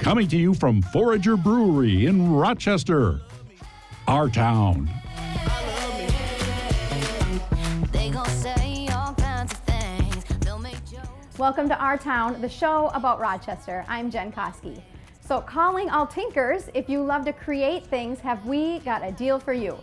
Coming to you from Forager Brewery in Rochester, our town. Welcome to Our Town, the show about Rochester. I'm Jen Koski. So calling all tinkers, if you love to create things, have we got a deal for you.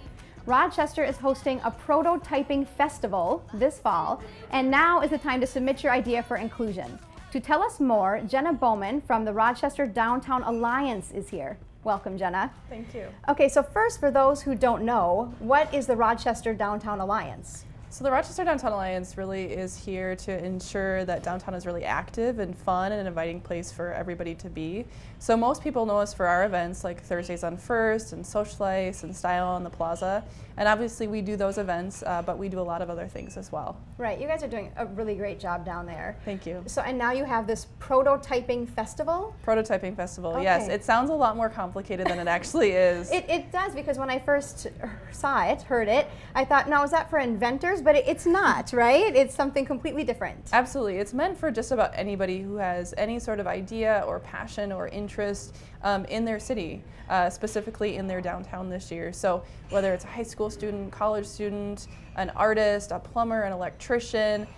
Rochester is hosting a prototyping festival this fall, and now is the time to submit your idea for inclusion. To tell us more, Jenna Bowman from the Rochester Downtown Alliance is here. Welcome, Jenna. Thank you. Okay, so first, for those who don't know, what is the Rochester Downtown Alliance? So the Rochester Downtown Alliance really is here to ensure that downtown is really active and fun and an inviting place for everybody to be. So most people know us for our events like Thursdays on First and Socialize and Style on the Plaza. And obviously we do those events, but we do a lot of other things as well. Right, you guys are doing a really great job down there. Thank you. So, and now you have this prototyping festival? Prototyping festival, Okay. Yes. It sounds a lot more complicated than it actually is. It does, because when I first heard it, I thought, no, is that for inventors? But it's not, right? It's something completely different. Absolutely. It's meant for just about anybody who has any sort of idea or passion or interest in their city, specifically in their downtown this year. So whether it's a high school student, college student, an artist, a plumber, an electrician,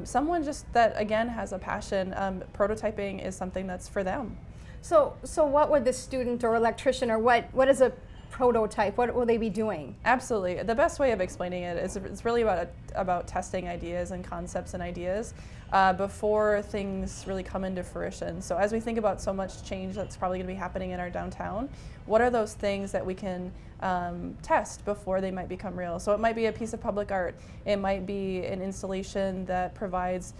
someone just that, again, has a passion, prototyping is something that's for them. So what would the student or electrician, or what is a prototype? What will they be doing? Absolutely. The best way of explaining it is it's really about testing ideas and concepts and ideas before things really come into fruition. So as we think about so much change that's probably going to be happening in our downtown, what are those things that we can test before they might become real? So it might be a piece of public art. It might be an installation that provides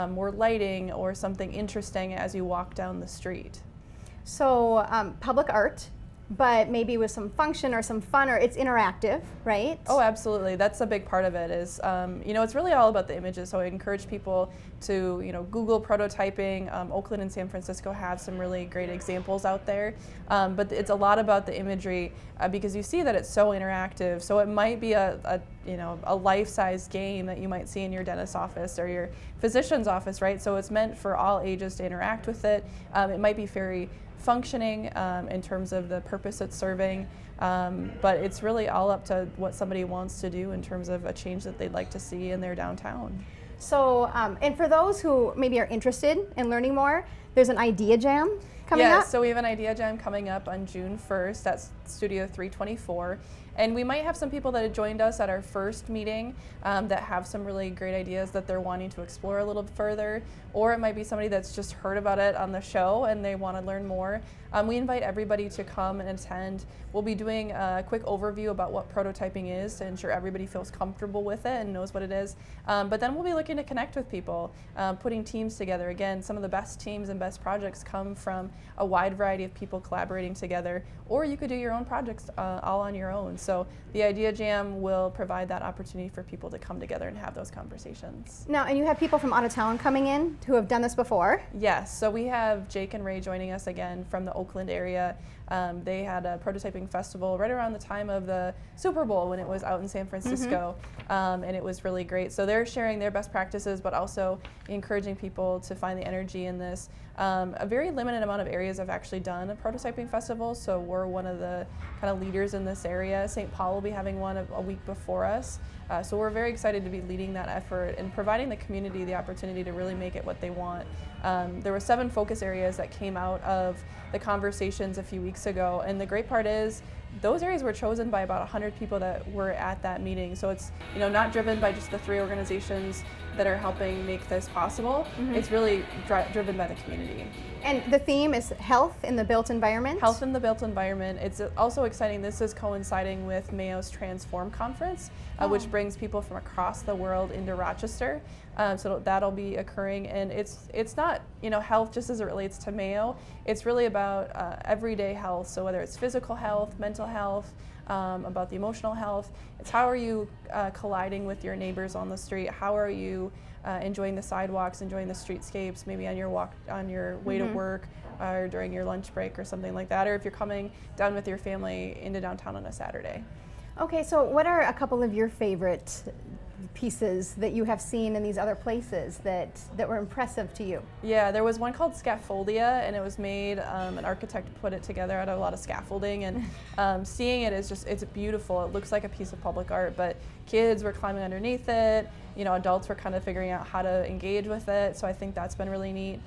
more lighting or something interesting as you walk down the street. So public art, but maybe with some function or some fun, or it's interactive, right? Oh, absolutely. That's a big part of it is, it's really all about the images. So I encourage people to, Google prototyping. Oakland and San Francisco have some really great examples out there. But it's a lot about the imagery because you see that it's so interactive. So it might be a life-size game that you might see in your dentist's office or your physician's office, right? So it's meant for all ages to interact with it. It might be very functioning in terms of the purpose it's serving, but it's really all up to what somebody wants to do in terms of a change that they'd like to see in their downtown. So, and for those who maybe are interested in learning more, there's an idea jam coming up? Yeah, so we have an idea jam coming up on June 1st at Studio 324. And we might have some people that have joined us at our first meeting that have some really great ideas that they're wanting to explore a little further, or it might be somebody that's just heard about it on the show and they want to learn more. We invite everybody to come and attend. We'll be doing a quick overview about what prototyping is to ensure everybody feels comfortable with it and knows what it is. But then we'll be looking to connect with people, putting teams together. Again, some of the best teams and best projects come from a wide variety of people collaborating together, or you could do your own projects all on your own. So the Idea Jam will provide that opportunity for people to come together and have those conversations. Now, and you have people from out of town coming in who have done this before? Yes, so we have Jake and Ray joining us again from the Oakland area. They had a prototyping festival right around the time of the Super Bowl when it was out in San Francisco, and it was really great. So they're sharing their best practices, but also encouraging people to find the energy in this. A very limited amount of areas have actually done a prototyping festival, so we're one of the kind of leaders in this area. St. Paul will be having one a week before us. So we're very excited to be leading that effort and providing the community the opportunity to really make it what they want. There were 7 focus areas that came out of the conversations a few weeks ago, and the great part is those areas were chosen by about 100 people that were at that meeting. So it's not driven by just the 3 organizations that are helping make this possible. It's really driven by the community. And the theme is health in the built environment? Health in the built environment. It's also exciting. This is coinciding with Mayo's Transform Conference, which brings people from across the world into Rochester. So that'll be occurring, and it's not health just as it relates to Mayo. It's really about everyday health. So whether it's physical health, mental health, about the emotional health, it's how are you colliding with your neighbors on the street? How are you enjoying the sidewalks, enjoying the streetscapes, maybe on your walk, on your way to work, or during your lunch break or something like that, or if you're coming down with your family into downtown on a Saturday. Okay, so what are a couple of your favorite pieces that you have seen in these other places that were impressive to you? Yeah, there was one called Scaffoldia, and it was made, an architect put it together out of a lot of scaffolding, and seeing it is just, it's beautiful. It looks like a piece of public art, but kids were climbing underneath it, you know, adults were kind of figuring out how to engage with it, so I think that's been really neat.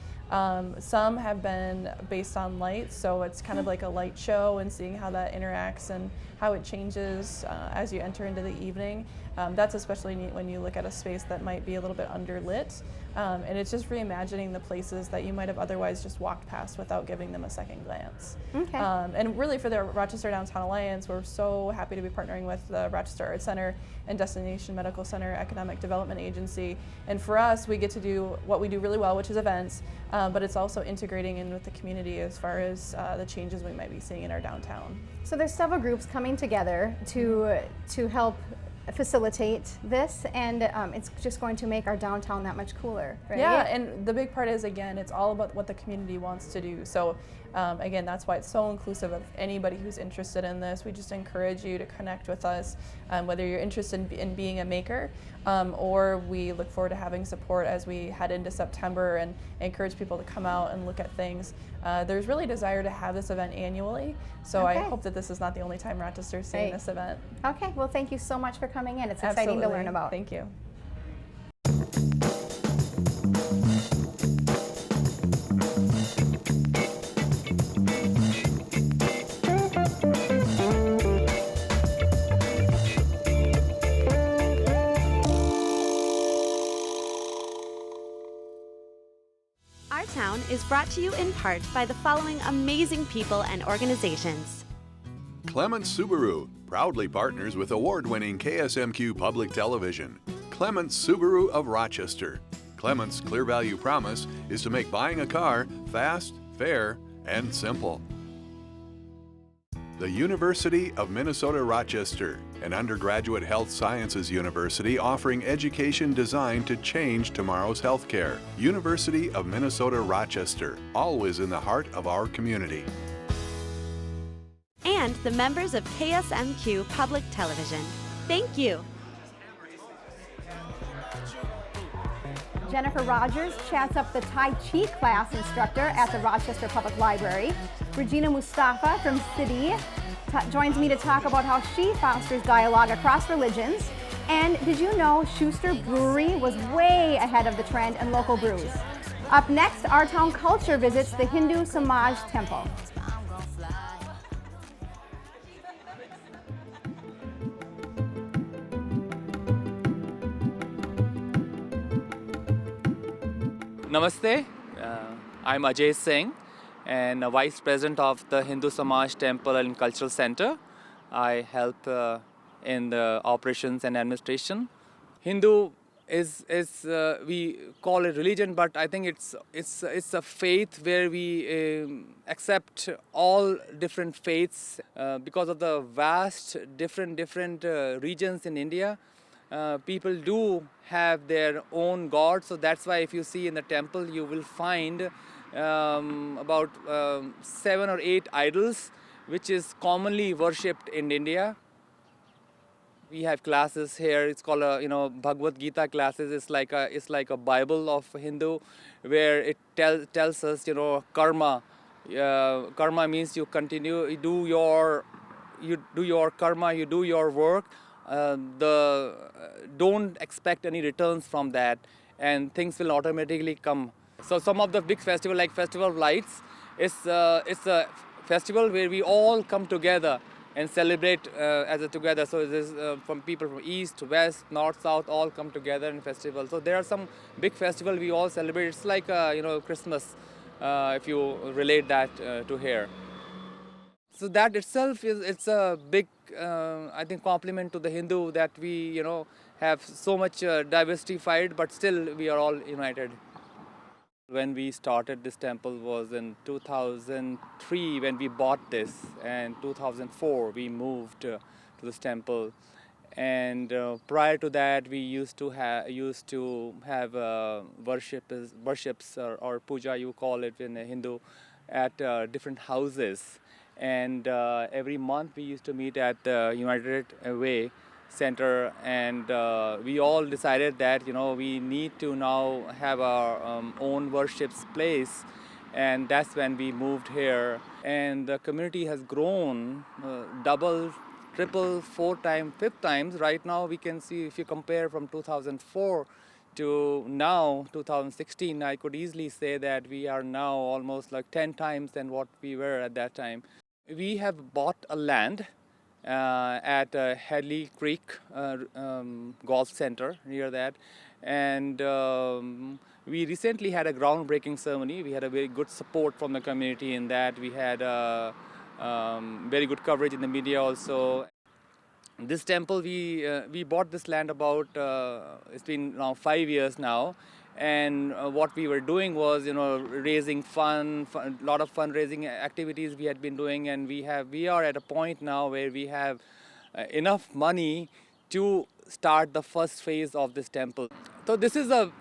Some have been based on lights, so it's kind of like a light show and seeing how that interacts and how it changes as you enter into the evening. That's especially neat when you look at a space that might be a little bit underlit, and it's just reimagining the places that you might have otherwise just walked past without giving them a second glance. Okay. And really for the Rochester Downtown Alliance, we're so happy to be partnering with the Rochester Arts Center and Destination Medical Center Economic Development Agency. And for us, we get to do what we do really well, which is events, but it's also integrating in with the community as far as the changes we might be seeing in our downtown. So there's several groups coming together to help facilitate this, and it's just going to make our downtown that much cooler, right? Yeah, and the big part is, again, it's all about what the community wants to do. So again, that's why it's so inclusive of anybody who's interested in this. We just encourage you to connect with us, whether you're interested in being a maker, or we look forward to having support as we head into September and encourage people to come out and look at things. There's really desire to have this event annually, so Okay. I hope that this is not the only time Rochester's seeing this event. Okay, well, thank you so much for coming in. It's exciting to learn about. Thank you. Our Town is brought to you in part by the following amazing people and organizations. Clements Subaru proudly partners with award-winning KSMQ Public Television. Clements Subaru of Rochester. Clements' clear value promise is to make buying a car fast, fair, and simple. The University of Minnesota Rochester, an undergraduate health sciences university offering education designed to change tomorrow's healthcare. University of Minnesota Rochester, always in the heart of our community. And the members of KSMQ Public Television. Thank you. Jennifer Rogers chats up the Tai Chi class instructor at the Rochester Public Library. Regina Mustafa from CIDI joins me to talk about how she fosters dialogue across religions. And did you know Schuster Brewery was way ahead of the trend in local brews? Up next, Our Town Culture visits the Hindu Samaj Temple. Namaste, I'm Ajay Singh and Vice President of the Hindu Samaj Temple and Cultural Center. I help in the operations and administration. Hindu is we call it religion, but I think it's a faith where we accept all different faiths because of the vast different regions in India. People do have their own god, so that's why if you see in the temple you will find about 7 or 8 idols which is commonly worshipped in India. We have classes here. It's called Bhagavad Gita classes. It's like a Bible of Hindu, where it tells us karma. Karma means you continue, you do your karma, you do your work. Don't expect any returns from that, and things will automatically come. So some of the big festival, like Festival of Lights, it's a festival where we all come together and celebrate together. So there's from people from east, west, north, south, all come together in festival. So there are some big festival we all celebrate. It's like Christmas, if you relate that to here. So that itself it's a big I think compliment to the Hindu that we have so much diversified, but still we are all united. When we started this temple was in 2003 when we bought this, and 2004 we moved to this temple. And prior to that, we used to have worships or puja, you call it in Hindu, at different houses. And every month we used to meet at the United Way center, and we all decided that we need to now have our own worship place, and that's when we moved here. And the community has grown double, triple, four times, fifth times. Right now we can see, if you compare from 2004 to now 2016, I could easily say that we are now almost like 10 times than what we were at that time. We have bought a land at Hadley Creek Golf Center near that, and we recently had a groundbreaking ceremony. We had a very good support from the community in that. We had very good coverage in the media also. This temple, we bought this land about, it's been now 5 years now, and what we were doing was, raising a lot of fundraising activities we had been doing, and we are at a point now where we have enough money to start the first phase of this temple. So this is a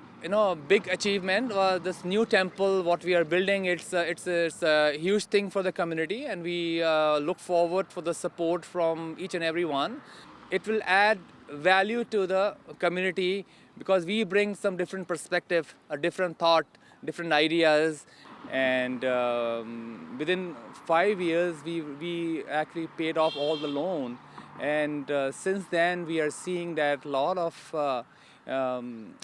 big achievement. This new temple, what we are building, it's a huge thing for the community, and we look forward for the support from each and every one. It will add value to the community because we bring some different perspective, a different thought, different ideas, and within 5 years we actually paid off all the loan, and since then we are seeing that a lot of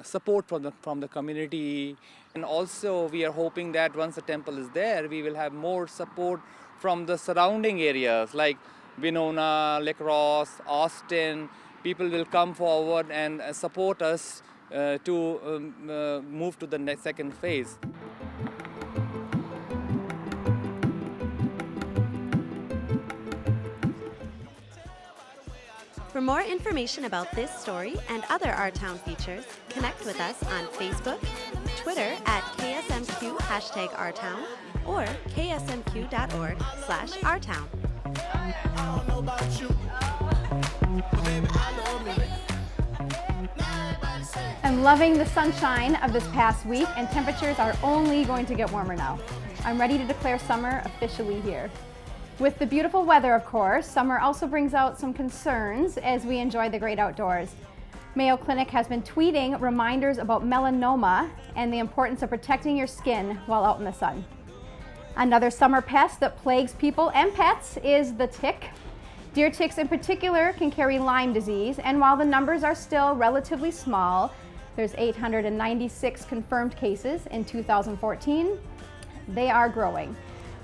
support from the community. And also we are hoping that once the temple is there, we will have more support from the surrounding areas like Winona, Lake Ross, Austin. People will come forward and support us to move to the next second phase. For more information about this story and other Our Town features, connect with us on Facebook, Twitter at KSMQ #OurTown, or ksmq.org/OurTown. I'm loving the sunshine of this past week, and temperatures are only going to get warmer now. I'm ready to declare summer officially here. With the beautiful weather, of course, summer also brings out some concerns as we enjoy the great outdoors. Mayo Clinic has been tweeting reminders about melanoma and the importance of protecting your skin while out in the sun. Another summer pest that plagues people and pets is the tick. Deer ticks in particular can carry Lyme disease, and while the numbers are still relatively small, there's 896 confirmed cases in 2014, they are growing.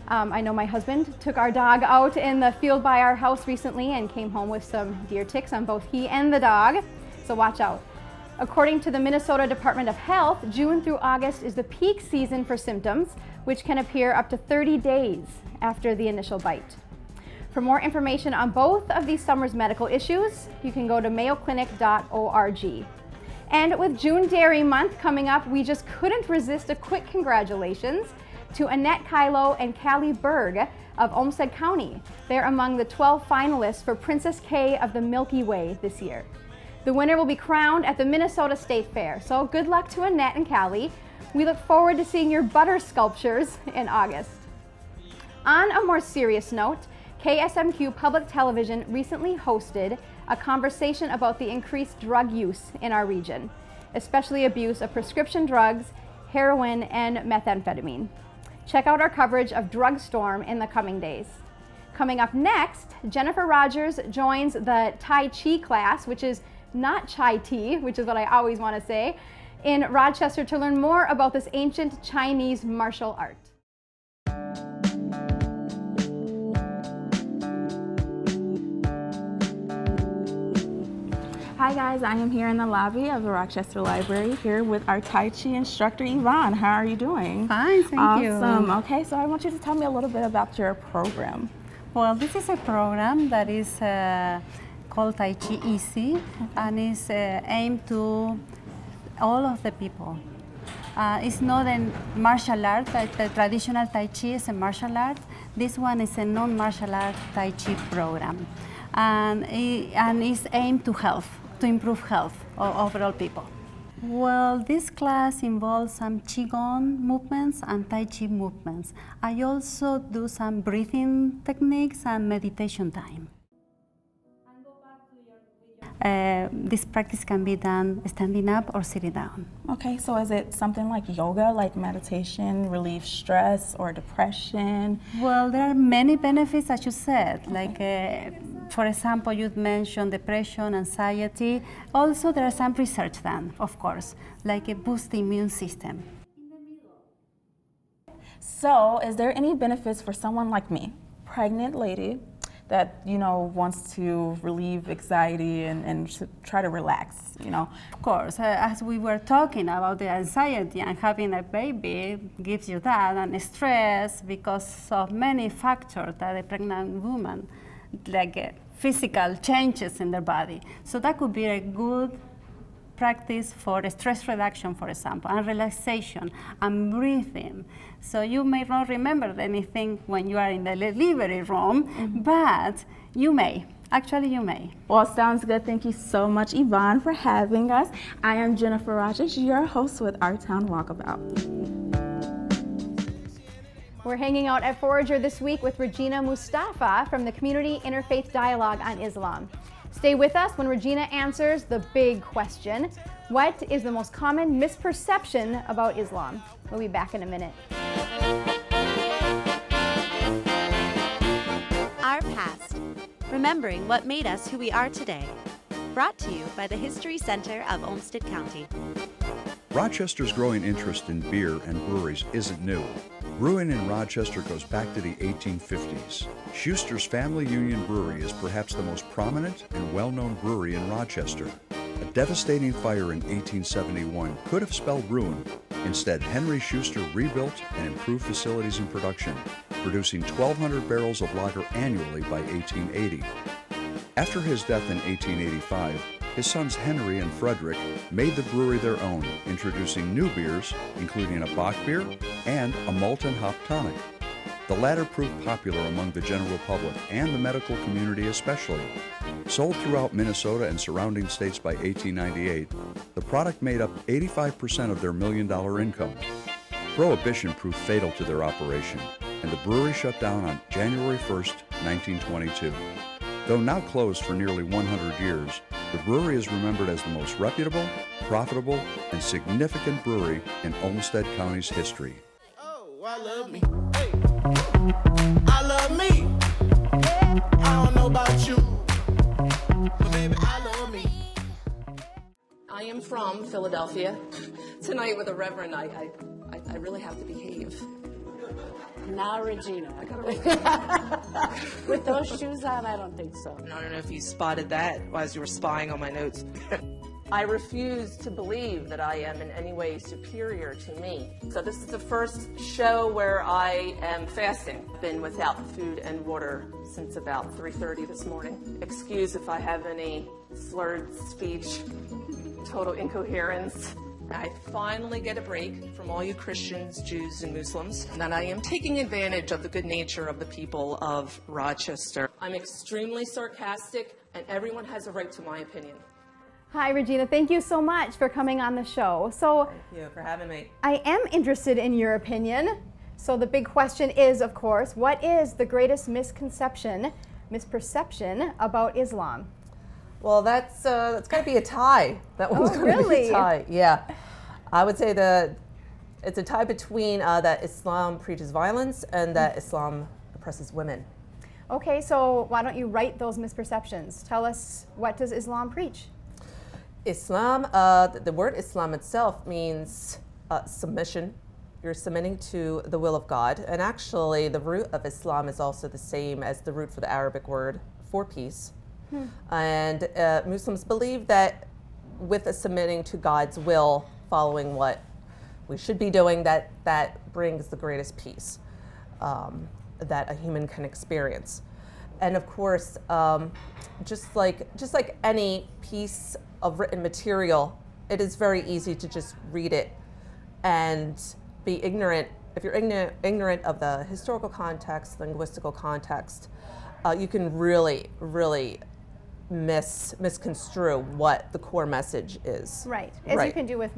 I know my husband took our dog out in the field by our house recently and came home with some deer ticks on both he and the dog, so watch out. According to the Minnesota Department of Health, June through August is the peak season for symptoms, which can appear up to 30 days after the initial bite. For more information on both of these summer's medical issues, you can go to mayoclinic.org. And with June Dairy Month coming up, we just couldn't resist a quick congratulations to Annette Kylo and Callie Berg of Olmsted County. They're among the 12 finalists for Princess K of the Milky Way this year. The winner will be crowned at the Minnesota State Fair, so good luck to Annette and Callie. We look forward to seeing your butter sculptures in August. On a more serious note, KSMQ Public Television recently hosted a conversation about the increased drug use in our region, especially abuse of prescription drugs, heroin, and methamphetamine. Check out our coverage of Drug Storm in the coming days. Coming up next, Jennifer Rogers joins the Tai Chi class, which is not chai tea, which is what I always want to say, in Rochester to learn more about this ancient Chinese martial art. Hi guys, I am here in the lobby of the Rochester Library here with our Tai Chi instructor Yvonne. How are you doing? Fine, thank you. Awesome. Okay, so I want you to tell me a little bit about your program. Well, this is a program that is called Tai Chi Easy, and is aimed to all of the people. It's not a martial art. The traditional Tai Chi is a martial art. This one is a non-martial art Tai Chi program, and it's aimed to health. To improve health of overall people. Well, this class involves some Qigong movements and Tai Chi movements. I also do some breathing techniques and meditation time. this practice can be done standing up or sitting down. Okay, so is it something like yoga, like meditation, relieve stress or depression? Well, there are many benefits, as you said. Like, for example, you mentioned depression, anxiety. Also, there are some research done, of course, like a boost the immune system. So, is there any benefits for someone like me, pregnant lady, that wants to relieve anxiety and try to relax? Of course, as we were talking about the anxiety and having a baby gives you that, and stress because of many factors that a pregnant woman, like physical changes in their body. So that could be a good practice for stress reduction, for example, and relaxation and breathing. So you may not remember anything when you are in the delivery room, but you may. Actually, you may. Well, sounds good. Thank you so much, Yvonne, for having us. I am Jennifer Rogers, your host with Our Town Walkabout. We're hanging out at Forager this week with Regina Mustafa from the Community Interfaith Dialogue on Islam. Stay with us when Regina answers the big question: what is the most common misperception about Islam? We'll be back in a minute. Our past, remembering what made us who we are today. Brought to you by the History Center of Olmsted County. Rochester's growing interest in beer and breweries isn't new. Brewing in Rochester goes back to the 1850s. Schuster's Family Union Brewery is perhaps the most prominent and well-known brewery in Rochester. A devastating fire in 1871 could have spelled ruin. Instead, Henry Schuster rebuilt and improved facilities and production, producing 1,200 barrels of lager annually by 1880. After his death in 1885, his sons Henry and Frederick made the brewery their own, introducing new beers, including a Bock beer and a malt and hop tonic. The latter proved popular among the general public and the medical community especially. Sold throughout Minnesota and surrounding states by 1898, the product made up 85% of their $1 million income. Prohibition proved fatal to their operation, and the brewery shut down on January 1st, 1922. Though now closed for nearly 100 years, the brewery is remembered as the most reputable, profitable, and significant brewery in Olmsted County's history. Oh, I love me. Hey. I love me. I don't know about you, but baby, I love me. I am from Philadelphia. Tonight with a reverend, I really have to behave. Now, Regina. With those shoes on, I don't think so. I don't know if you spotted that as you were spying on my notes. I refuse to believe that I am in any way superior to me. So this is the first show where I am fasting. I've been without food and water since about 3:30 this morning. Excuse if I have any slurred speech, total incoherence. I finally get a break from all you Christians, Jews, and Muslims, and I am taking advantage of the good nature of the people of Rochester. I'm extremely sarcastic, and everyone has a right to my opinion. Hi, Regina. Thank you so much for coming on the show. So, Thank you for having me. I am interested in your opinion. So the big question is, of course, what is the greatest misperception about Islam? Well, that's going to be a tie. That one's going to be a tie. Yeah, I would say that it's a tie between that Islam preaches violence and that Islam oppresses women. Okay, so why don't you write those misperceptions? Tell us, what does Islam preach? Islam, the word Islam itself means submission. You're submitting to the will of God. And actually, the root of Islam is also the same as the root for the Arabic word for peace. And Muslims believe that with submitting to God's will, following what we should be doing, that brings the greatest peace that a human can experience. And of course, just like any piece of written material, it is very easy to just read it and be ignorant. If you're ignorant of the historical context, linguistical context, you can really misconstrue what the core message is. Right, as you can do with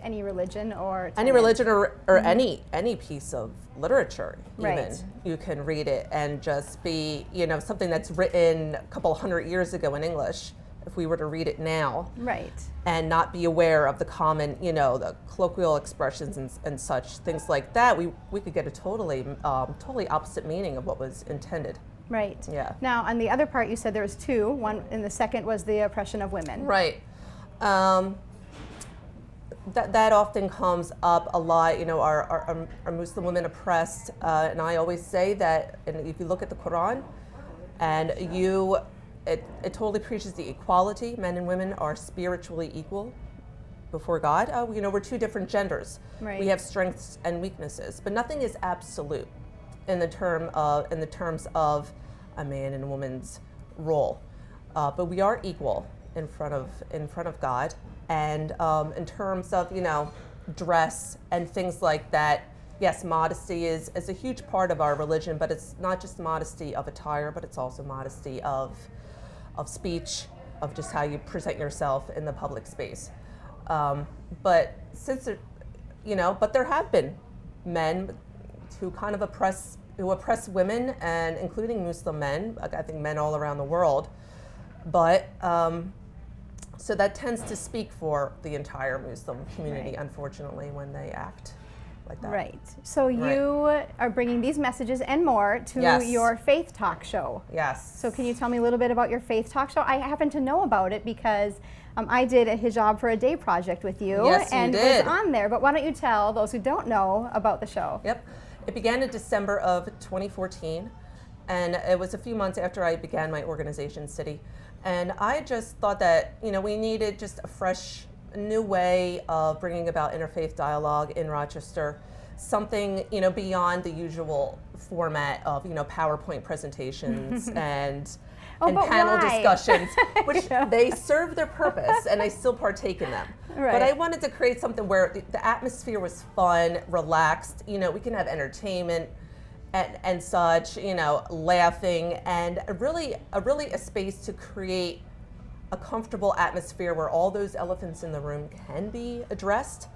any religion or any religion or any piece of literature. Even right. You can read it and just be something that's written a couple hundred years ago in English. if we were to read it now. Right. And not be aware of the common, the colloquial expressions and such, things like that, we could get a totally opposite meaning of what was intended. Right. Yeah. Now, on the other part, you said there was two. One, and the second was the oppression of women. Right. That often comes up a lot. Are Muslim women oppressed? And I always say that, and if you look at the Quran, and it totally preaches the equality. Men and women are spiritually equal before God. We're two different genders. Right. We have strengths and weaknesses, but nothing is absolute in the terms of a man and a woman's role. But we are equal in front of God, and in terms of dress and things like that. Yes, modesty is a huge part of our religion, but it's not just modesty of attire, but it's also modesty of speech, of just how you present yourself in the public space. But there have been men who kind of oppress women, and including Muslim men, I think men all around the world. But so that tends to speak for the entire Muslim community, Right. Unfortunately, when they act like that. Right. So you are bringing these messages and more to Yes. your Faith Talk show. Yes. So can you tell me a little bit about your Faith Talk show? I happen to know about it because I did a Hijab for a Day project with you, Yes, you and did. was on there. But why don't you tell those who don't know about the show? Yep. It began in December of 2014, and it was a few months after I began my organization, CIDI. And I just thought that, we needed just a fresh, new way of bringing about interfaith dialogue in Rochester, something, beyond the usual format of, PowerPoint presentations and but panel why? discussions, which they serve their purpose, and I still partake in them. Right. But I wanted to create something where the atmosphere was fun, relaxed. We can have entertainment and such. Laughing, and really a space to create a comfortable atmosphere where all those elephants in the room can be addressed,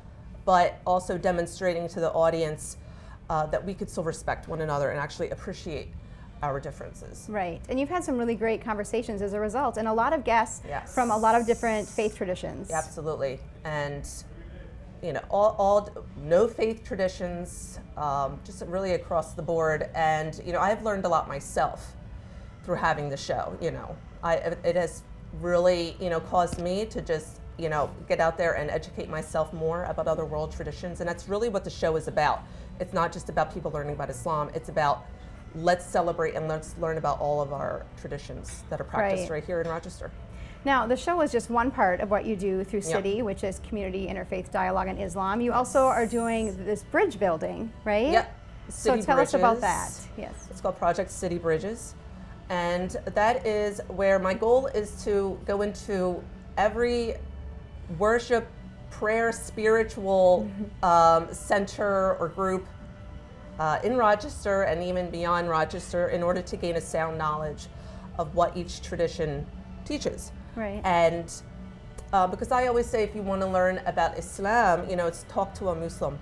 but also demonstrating to the audience that we could still respect one another and actually appreciate our differences. Right. And you've had some really great conversations as a result, and a lot of guests Yes. from a lot of different faith traditions. Absolutely. And all no faith traditions, just really across the board. And I've learned a lot myself through having the show. It has really caused me to just get out there and educate myself more about other world traditions. And that's really what the show is about. It's not just about people learning about Islam. It's about let's celebrate and let's learn about all of our traditions that are practiced right here in Rochester. Now, the show is just one part of what you do through CIDI, which is Community Interfaith Dialogue in Islam. You also are doing this bridge building, right? Yep. So tell us about that. Yes. It's called Project CIDI Bridges. And that is where my goal is to go into every worship, prayer, spiritual center or group in Rochester and even beyond Rochester in order to gain a sound knowledge of what each tradition teaches. Right. And because I always say if you want to learn about Islam, it's talk to a Muslim,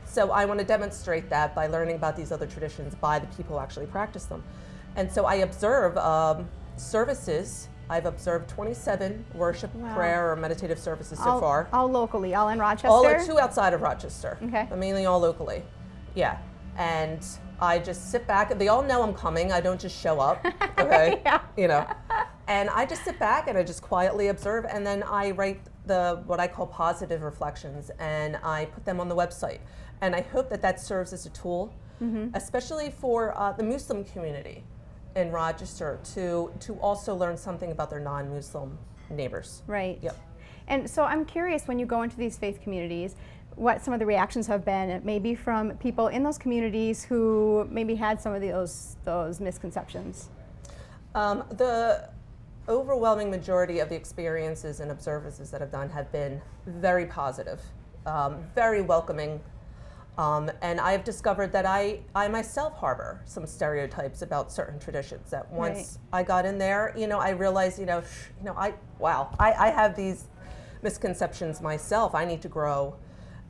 So I want to demonstrate that by learning about these other traditions by the people who actually practice them. And so I observe services. I've observed 27 worship, prayer, or meditative services so far. All locally, all in Rochester? All are two outside of Rochester, okay. But mainly all locally. Yeah. And I just sit back. They all know I'm coming. I don't just show up, okay? And I just sit back and I just quietly observe, and then I write what I call positive reflections, and I put them on the website. And I hope that serves as a tool, especially for the Muslim community in Rochester to also learn something about their non-Muslim neighbors. Right. Yep. And so I'm curious, when you go into these faith communities, what some of the reactions have been, maybe from people in those communities who maybe had some of those misconceptions. The overwhelming majority of the experiences and observances that I've done have been very positive, very welcoming. And I've discovered that I myself harbor some stereotypes about certain traditions that once I got in there, I realized, I have these misconceptions myself. I need to grow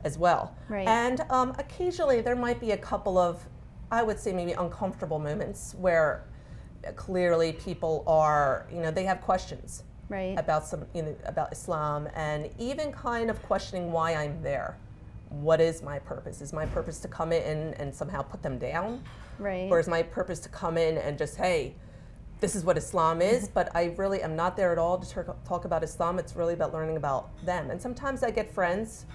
as well. Right. And occasionally there might be a couple of, I would say maybe uncomfortable moments where clearly people are, they have questions about Islam, and even kind of questioning why I'm there. What is my purpose? Is my purpose to come in and somehow put them down? Right. Or is my purpose to come in and just, hey, this is what Islam is, but I really am not there at all to talk about Islam. It's really about learning about them. And sometimes I get friends,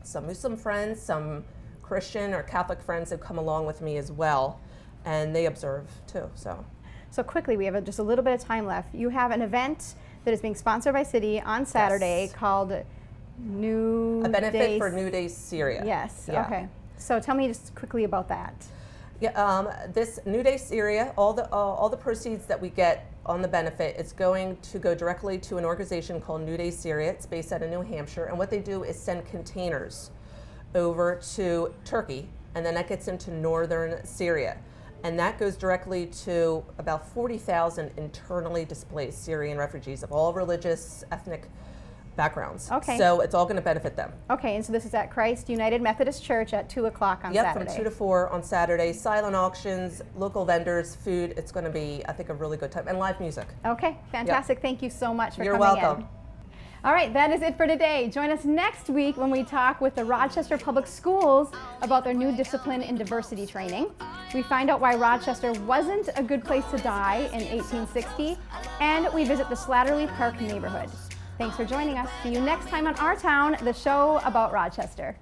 some Muslim friends, some Christian or Catholic friends who come along with me as well, and they observe too. So quickly, we have just a little bit of time left. You have an event that is being sponsored by CIDI on Saturday called A Benefit for New Day Syria. Yes, Yeah. okay. So tell me just quickly about that. Yeah, this New Day Syria, all the proceeds that we get on the benefit is going to go directly to an organization called New Day Syria. It's based out of New Hampshire, and what they do is send containers over to Turkey, and then that gets into northern Syria. And that goes directly to about 40,000 internally displaced Syrian refugees of all religious, ethnic backgrounds. Okay. So it's all going to benefit them. Okay, and so this is at Christ United Methodist Church at 2 o'clock on Saturday. Yep, from 2 to 4 on Saturday. Silent auctions, local vendors, food. It's going to be, I think, a really good time. And live music. Okay, fantastic. Yep. Thank you so much for coming in. You're welcome. In. All right, that is it for today. Join us next week when we talk with the Rochester Public Schools about their new discipline in diversity training. We find out why Rochester wasn't a good place to die in 1860, and we visit the Slattery Park neighborhood. Thanks for joining us. See you next time on Our Town, the show about Rochester.